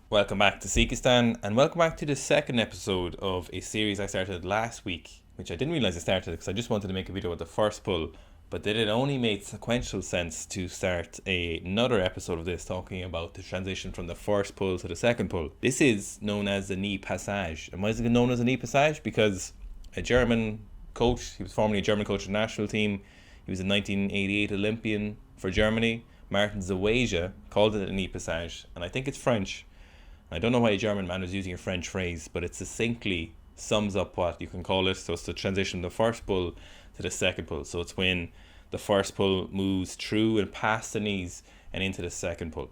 Welcome back to Sikistan, and welcome back to the second episode of a series I started last week, which I didn't realize I started because I just wanted to make a video with the first pull, but then it only made sequential sense to start another episode of this talking about the transition from the first pull to the second pull. This is known as the knee passage. And why is it known as a knee passage? Because a German coach, he was formerly a German coach of the national team, he was a 1988 Olympian for Germany, Martin Zawaja, called it a knee passage, and I think it's French. I don't know why a German man was using a French phrase, but it succinctly sums up what you can call it. So it's the transition from the first pull to the second pull. So it's when the first pull moves through and past the knees and into the second pull.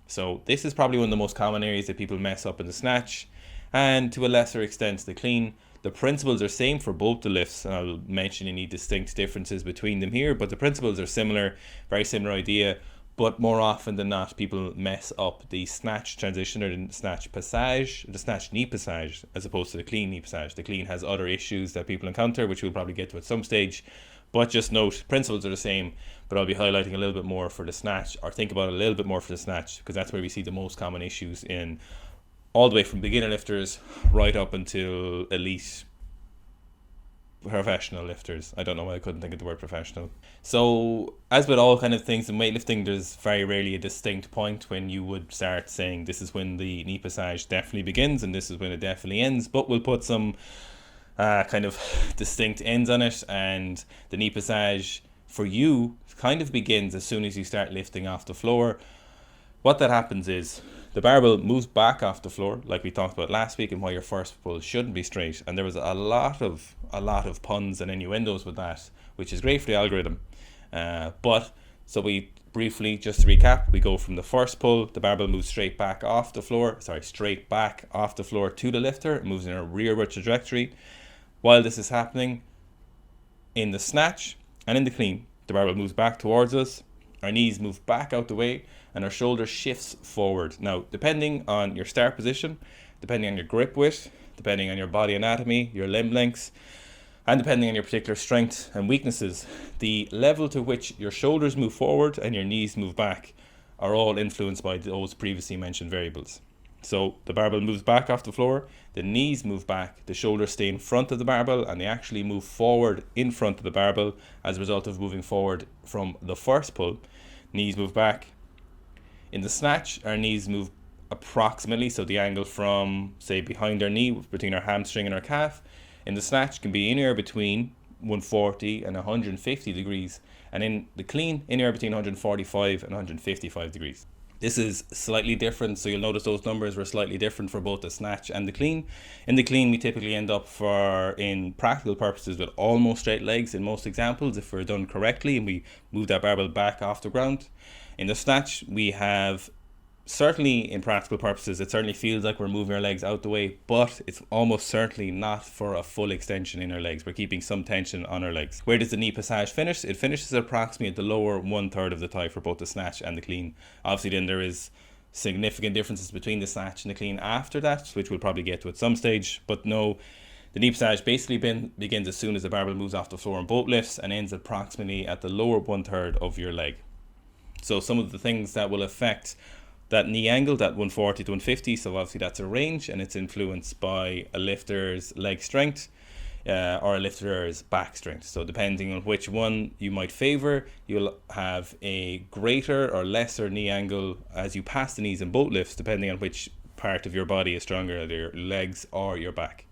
So this is probably one of the most common areas that people mess up in the snatch, and to a lesser extent the clean. The principles are same for both the lifts, and I'll mention any distinct differences between them here, but the principles are similar, very similar idea. But more often than not, people mess up the snatch transition or the snatch passage, the snatch knee passage, as opposed to the clean knee passage. The clean has other issues that people encounter, which we'll probably get to at some stage. But just note, principles are the same, but I'll be highlighting a little bit more for the snatch, or think about it a little bit more for the snatch, because that's where we see the most common issues in all the way from beginner lifters right up until elite professional lifters. I don't know why I couldn't think of the word professional. So as with all kind of things in weightlifting, there's very rarely a distinct point when you would start saying this is when the knee passage definitely begins and this is when it definitely ends, but we'll put some kind of distinct ends on it. And the knee passage for you kind of begins as soon as you start lifting off the floor. What that happens is the barbell moves back off the floor, like we talked about last week, and why your first pull shouldn't be straight. And there was a lot of puns and innuendos with that, which is great for the algorithm. But so we briefly, just to recap, we go from the first pull, the barbell moves straight back off the floor to the lifter. It moves in a rearward trajectory. While this is happening, in the snatch and in the clean, the barbell moves back towards us, our knees move back out the way, and our shoulder shifts forward. Now, depending on your start position, depending on your grip width, depending on your body anatomy, your limb lengths, and depending on your particular strengths and weaknesses, the level to which your shoulders move forward and your knees move back are all influenced by those previously mentioned variables. So the barbell moves back off the floor, the knees move back, the shoulders stay in front of the barbell, and they actually move forward in front of the barbell as a result of moving forward from the first pull. Knees move back. In the snatch, our knees move approximately, so the angle from, say, behind our knee, between our hamstring and our calf, in the snatch can be anywhere between 140 and 150 degrees, and in the clean, anywhere between 145 and 155 degrees. This is slightly different, so you'll notice those numbers were slightly different for both the snatch and the clean. In the clean, we typically end up in practical purposes, with almost straight legs in most examples, if we're done correctly and we move that barbell back off the ground. In the snatch, we have, certainly in practical purposes, it certainly feels like we're moving our legs out the way, but it's almost certainly not for a full extension in our legs. We're keeping some tension on our legs. Where does the knee passage finish? It finishes approximately at the lower 1/3 of the thigh for both the snatch and the clean. Obviously then there is significant differences between the snatch and the clean after that, which we'll probably get to at some stage, but no, the knee passage basically begins as soon as the barbell moves off the floor in both lifts and ends approximately at the lower 1/3 of your leg. So some of the things that will affect that knee angle, that 140 to 150, so obviously that's a range, and it's influenced by a lifter's leg strength or a lifter's back strength. So depending on which one you might favor, you'll have a greater or lesser knee angle as you pass the knees in both lifts, depending on which part of your body is stronger, either your legs or your back.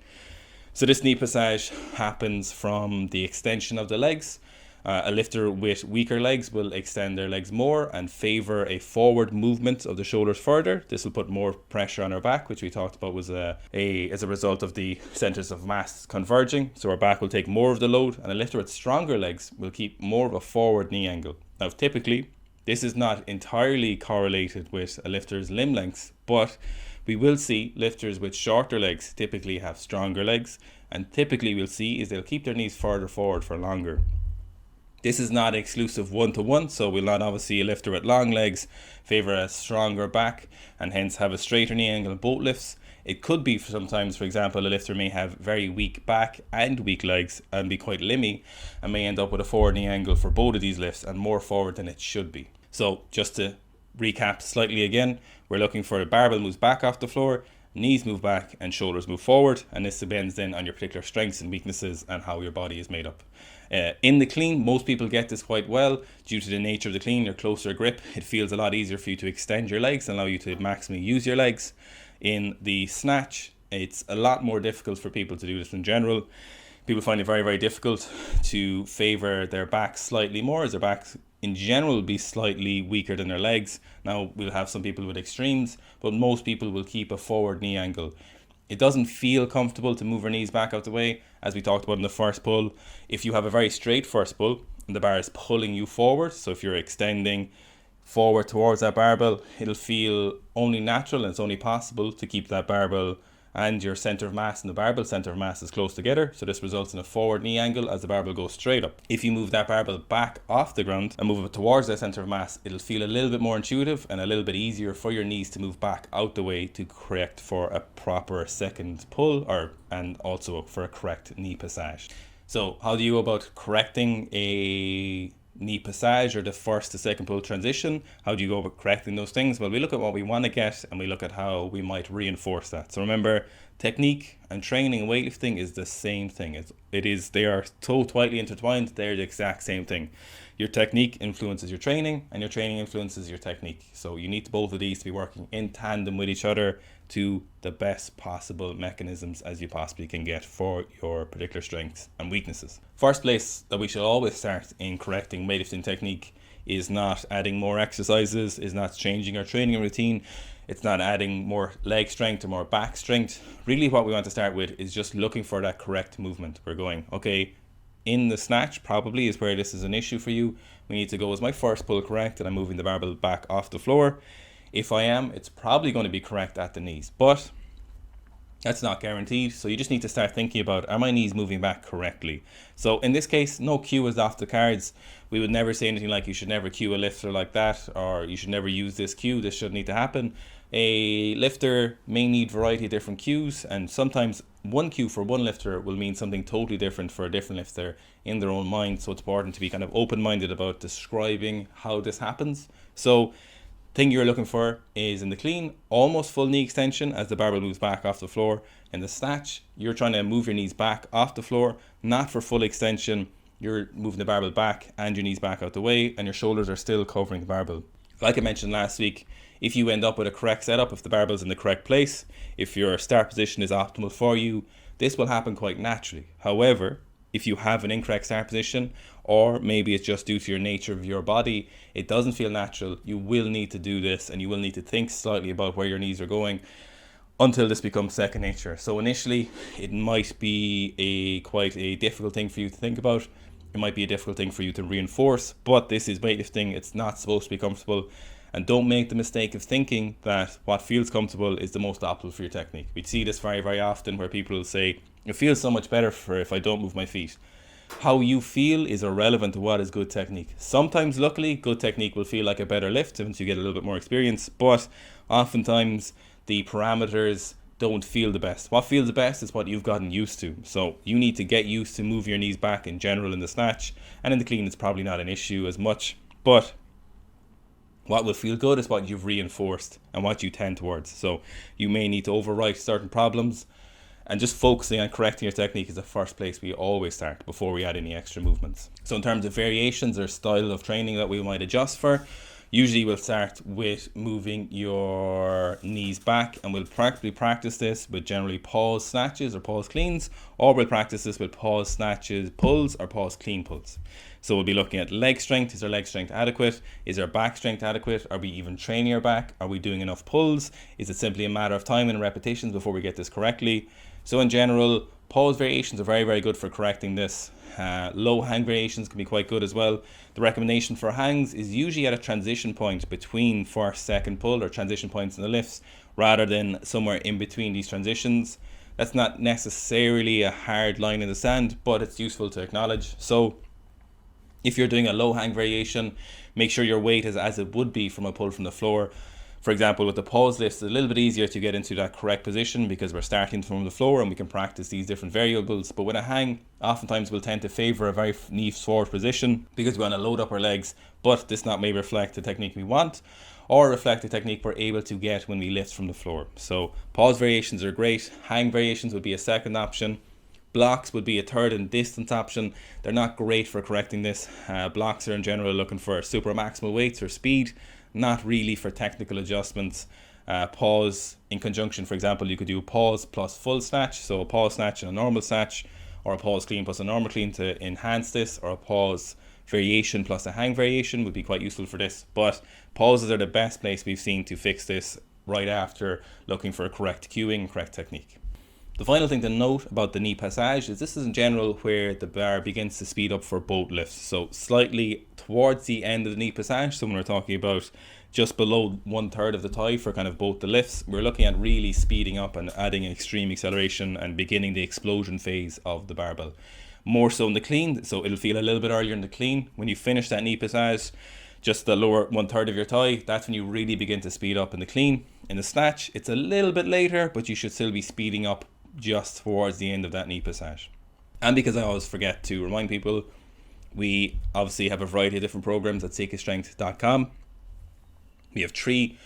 So this knee passage happens from the extension of the legs. A lifter with weaker legs will extend their legs more and favor a forward movement of the shoulders further. This will put more pressure on our back, which we talked about was as a result of the centers of mass converging. So our back will take more of the load, and a lifter with stronger legs will keep more of a forward knee angle. Now, typically, this is not entirely correlated with a lifter's limb lengths, but we will see lifters with shorter legs typically have stronger legs, and typically we'll see is they'll keep their knees further forward for longer. This is not exclusive one-to-one, so we'll not obviously a lifter with long legs favour a stronger back and hence have a straighter knee angle in both lifts. It could be sometimes, for example, a lifter may have very weak back and weak legs and be quite limmy and may end up with a forward knee angle for both of these lifts and more forward than it should be. So just to recap slightly again, we're looking for the barbell moves back off the floor, knees move back, and shoulders move forward. And this depends then on your particular strengths and weaknesses and how your body is made up. In the clean, most people get this quite well. Due to the nature of the clean, your closer grip, it feels a lot easier for you to extend your legs and allow you to maximally use your legs. In the snatch, it's a lot more difficult for people to do this in general. People find it very, very difficult to favor their back slightly more, as their backs in general will be slightly weaker than their legs. Now, we'll have some people with extremes, but most people will keep a forward knee angle. It doesn't feel comfortable to move our knees back out the way, as we talked about in the first pull. If you have a very straight first pull and the bar is pulling you forward, so if you're extending forward towards that barbell, it'll feel only natural, and it's only possible to keep that barbell and your center of mass and the barbell center of mass is close together. So this results in a forward knee angle as the barbell goes straight up. If you move that barbell back off the ground and move it towards that center of mass, it'll feel a little bit more intuitive and a little bit easier for your knees to move back out the way to correct for a proper second pull, and also for a correct knee passage. So how do you go about correcting a knee passage or the first to second pull transition? How do you go about correcting those things? Well, we look at what we want to get and we look at how we might reinforce that. So remember, technique and training and weightlifting is the same thing. They are so tightly intertwined. They're the exact same thing. Your technique influences your training and your training influences your technique. So you need both of these to be working in tandem with each other to the best possible mechanisms as you possibly can get for your particular strengths and weaknesses. First place that we should always start in correcting weightlifting technique is not adding more exercises, is not changing our training routine. It's not adding more leg strength or more back strength. Really what we want to start with is just looking for that correct movement. We're going, okay, in the snatch probably is where this is an issue for you. We need to go, is my first pull correct and I'm moving the barbell back off the floor? If I am, it's probably going to be correct at the knees, but that's not guaranteed. So you just need to start thinking about, are my knees moving back correctly? So in this case, no cue is off the cards. We would never say anything like you should never cue a lifter like that, or you should never use this cue. This shouldn't need to happen. A lifter may need variety of different cues, and sometimes one cue for one lifter will mean something totally different for a different lifter in their own mind. So it's important to be kind of open-minded about describing how this happens. So thing you're looking for is in the clean, almost full knee extension as the barbell moves back off the floor. In the snatch, you're trying to move your knees back off the floor, not for full extension. You're moving the barbell back and your knees back out the way, and your shoulders are still covering the barbell. Like I mentioned last week, if you end up with a correct setup, if the barbell's in the correct place, if your start position is optimal for you, this will happen quite naturally. However, if you have an incorrect start position, or maybe it's just due to your nature of your body, it doesn't feel natural, you will need to do this, and you will need to think slightly about where your knees are going until this becomes second nature. So initially, it might be quite a difficult thing for you to think about. It might be a difficult thing for you to reinforce, but this is weightlifting. It's not supposed to be comfortable. And don't make the mistake of thinking that what feels comfortable is the most optimal for your technique. We see this very, very often where people will say, it feels so much better if I don't move my feet. How you feel is irrelevant to what is good technique. Sometimes, luckily, good technique will feel like a better lift once you get a little bit more experience, but oftentimes the parameters don't feel the best. What feels the best is what you've gotten used to. So you need to get used to move your knees back in general in the snatch, and in the clean it's probably not an issue as much, but what will feel good is what you've reinforced and what you tend towards. So you may need to overwrite certain problems, and just focusing on correcting your technique is the first place we always start before we add any extra movements. So in terms of variations or style of training that we might adjust for, usually we'll start with moving your knees back, and we'll practice this with generally pause snatches or pause cleans, or we'll practice this with pause snatches pulls or pause clean pulls. So we'll be looking at leg strength. Is our leg strength adequate? Is our back strength adequate? Are we even training our back? Are we doing enough pulls? Is it simply a matter of time and repetitions before we get this correctly? So in general, pause variations are very, very good for correcting this. Low hang variations can be quite good as well. The recommendation for hangs is usually at a transition point between first, second pull, or transition points in the lifts, rather than somewhere in between these transitions. That's not necessarily a hard line in the sand, but it's useful to acknowledge. So if you're doing a low hang variation, make sure your weight is as it would be from a pull from the floor. For example, with the pause lifts, it's a little bit easier to get into that correct position because we're starting from the floor and we can practice these different variables. But with a hang, oftentimes we'll tend to favor a very knee forward position because we want to load up our legs, but this not may reflect the technique we want. or reflect the technique we're able to get when we lift from the floor. So pause variations are great. Hang variations would be a second option. Blocks would be a third and distance option. They're not great for correcting this. Blocks are in general looking for super maximal weights or speed, not really for technical adjustments. Pause in conjunction, for example, you could do pause plus full snatch, so a pause snatch and a normal snatch, or a pause clean plus a normal clean to enhance this, or a pause variation plus a hang variation would be quite useful for this. But pauses are the best place we've seen to fix this right after looking for a correct cueing, correct technique. The final thing to note about the knee passage is this is in general where the bar begins to speed up for both lifts. So slightly towards the end of the knee passage, so when we're talking about just below 1/3 of the thigh for kind of both the lifts, we're looking at really speeding up and adding extreme acceleration and beginning the explosion phase of the barbell. More so in the clean, so it'll feel a little bit earlier in the clean. When you finish that knee passage, just the lower 1/3 of your thigh, that's when you really begin to speed up in the clean. In the snatch, it's a little bit later, but you should still be speeding up just towards the end of that knee passage. And because I always forget to remind people, we obviously have a variety of different programs at seekerstrength.com. We have 3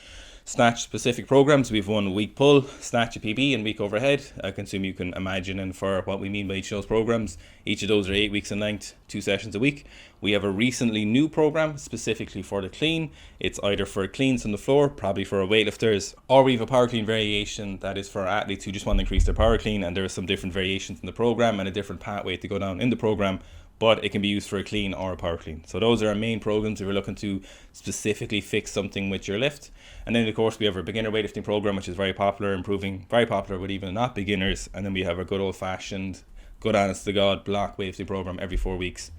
snatch specific programs. We have one week pull, snatch a PB, and week overhead. I can assume you can imagine and infer what we mean by each of those programs. Each of those are 8 weeks in length, 2 sessions a week. We have a recently new program specifically for the clean. It's either for cleans on the floor, probably for our weightlifters, or we have a power clean variation that is for athletes who just want to increase their power clean, and there are some different variations in the program and a different pathway to go down in the program, but it can be used for a clean or a power clean. So those are our main programs if you're looking to specifically fix something with your lift. And then of course we have our beginner weightlifting program, which is very popular, improving, very popular with even not beginners. And then we have our good old fashioned, good honest to God block weightlifting program every 4 weeks.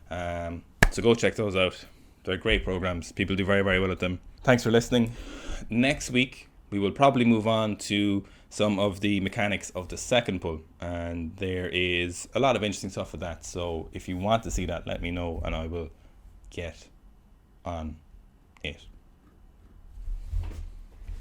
So go check those out. They're great programs. People do very, very well at them. Thanks for listening. Next week we will probably move on to some of the mechanics of the second pull, and there is a lot of interesting stuff with that. So if you want to see that, let me know and I will get on it.